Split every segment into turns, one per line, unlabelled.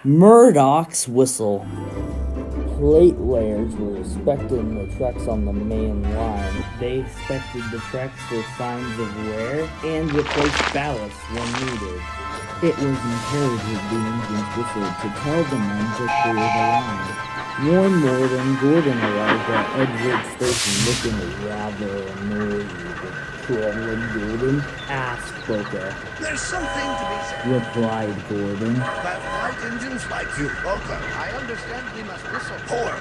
Murdoch's whistle. Plate layers were inspecting the tracks on the main line. They inspected the tracks for signs of wear and replaced ballasts when needed. It was imperative the engines whistled to tell the men to clear the line. One morning, Gordon arrived at Edward Station looking rather annoyed. Problem, Gordon? Asked Boco.
There's something to be said.
Replied Gordon.
That light engines like you, Boco. I understand we must whistle. Poor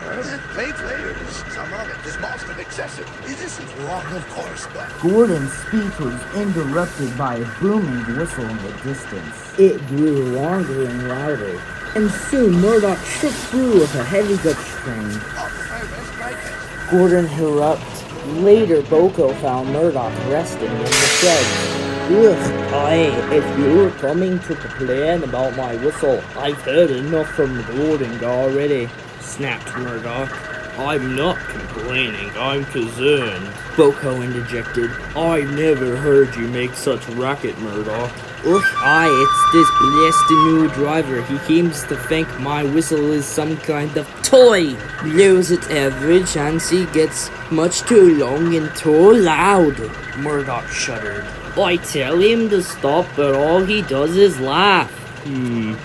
plate layers. Some of it is most excessive. It isn't wrong, of course, but...
Gordon's speech was interrupted by a booming whistle in the distance. It grew longer and louder, and soon Murdoch shook through with a heavy Dutch strain. Gordon erupted. Later, Boco found Murdoch resting in the shed. Ugh, aye, if you're coming to complain about my whistle, I've heard enough from Gordon already, snapped Murdoch. I'm not complaining, I'm concerned, Boco interjected. I've never heard you make such racket, Murdoch. Ugh, aye, it's this blessed new driver. He seems to think my whistle is some kind of toy. Blows it every chance he gets, much too long and too loud. Murdoch shuddered. I tell him to stop, but all he does is laugh.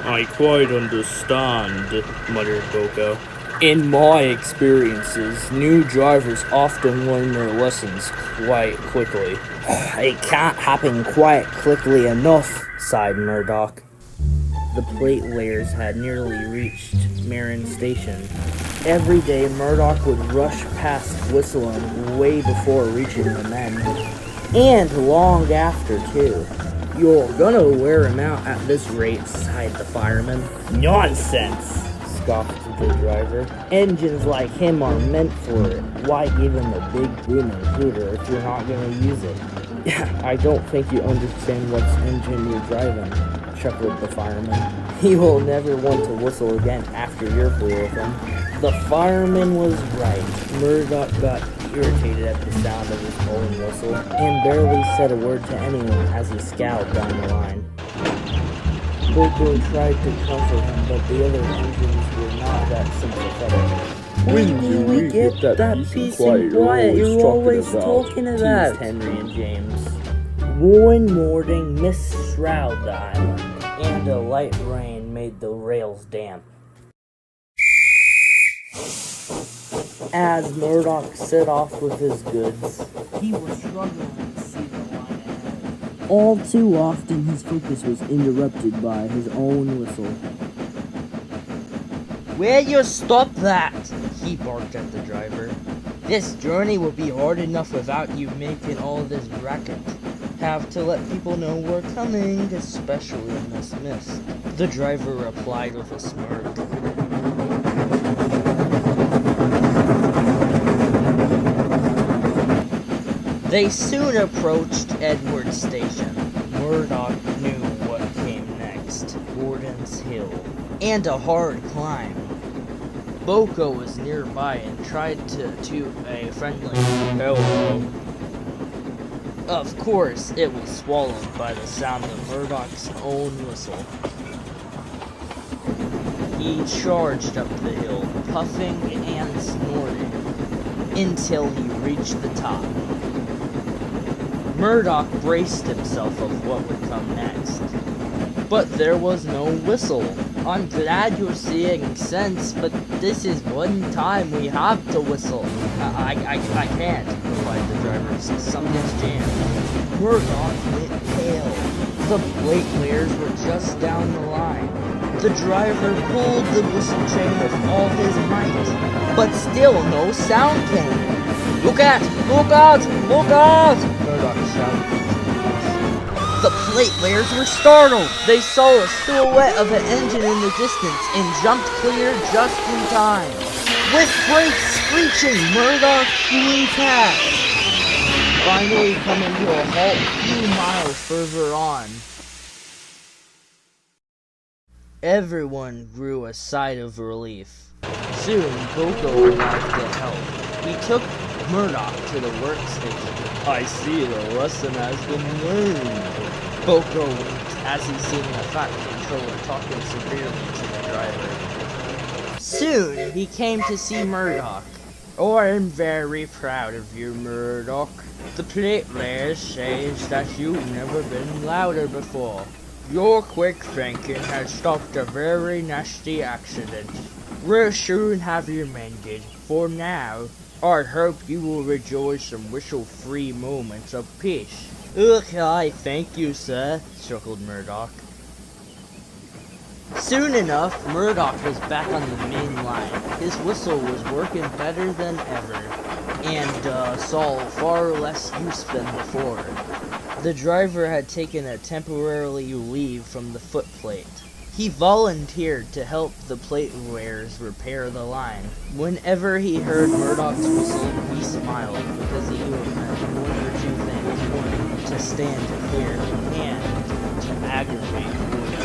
I quite understand, muttered Boco. In my experiences, new drivers often learn their lessons quite quickly. It can't happen quite quickly enough, sighed Murdoch. The plate layers had nearly reached Marin Station. Every day, Murdoch would rush past whistling way before reaching the men. And long after, too. You're gonna wear him out at this rate, sighed the fireman. Nonsense, scoffed the driver. Engines like him are meant for it. Why give him a big booming hooter if you're not gonna use it? I don't think you understand what engine you're driving, chuckled the fireman. He will never want to whistle again after you're through with him. The fireman was right. Murdoch got irritated at the sound of his own whistle and barely said a word to anyone as he scowled down the line. Boco tried to comfort him, but the other engines were not that sympathetic. When do we get that peace and quiet you're always talking about? Teased Henry and James. One morning, mist shrouded the island, and a light rain made the rails damp. As Murdoch set off with his goods, he was struggling to see the line ahead. All too often, his focus was interrupted by his own whistle.
Will you stop that? He barked at the driver. This journey will be hard enough without you making all this racket. Have to let people know we're coming, especially in this mist. The driver replied with a smirk. They soon approached Edward Station. Murdoch knew what came next. Gordon's Hill. And a hard climb. Boco was nearby and tried to toot a friendly hello. Of course, it was swallowed by the sound of Murdoch's own whistle. He charged up the hill, puffing and snorting, until he reached the top. Murdoch braced himself of what would come next. But there was no whistle. I'm glad you're seeing sense, but this is one time we have to whistle. I can't, replied the driver. Something's jammed. Murdoch went pale. The plate layers were just down the line. The driver pulled the whistle chain with all his might, but still no sound came. Look out! Look out! Look out! Murdoch shouted. The plate layers were startled. They saw a silhouette of an engine in the distance and jumped clear just in time. With brakes screeching, Murdoch flew past, finally coming to a halt a few miles further on. Everyone grew a sigh of relief. Soon, Boco arrived to help. He took Murdoch to the workstation. I see the lesson has been learned. Boco winked as he seen the fat controller talking severely to the driver. Soon, he came to see Murdoch. Oh, I'm very proud of you, Murdoch. The plate layers says that you've never been louder before. Your quick thinking has stopped a very nasty accident. We'll soon have you mended. For now, I hope you will rejoice in whistle-free moments of peace. Okay, thank you, sir, chuckled Murdoch. Soon enough, Murdoch was back on the main line. His whistle was working better than ever, and saw far less use than before. The driver had taken a temporary leave from the footplate. He volunteered to help the plate wearers repair the line. Whenever he heard Murdoch's whistle, he smiled because he knew it meant one or two things: one, to stand to fear, and to aggravate Boco.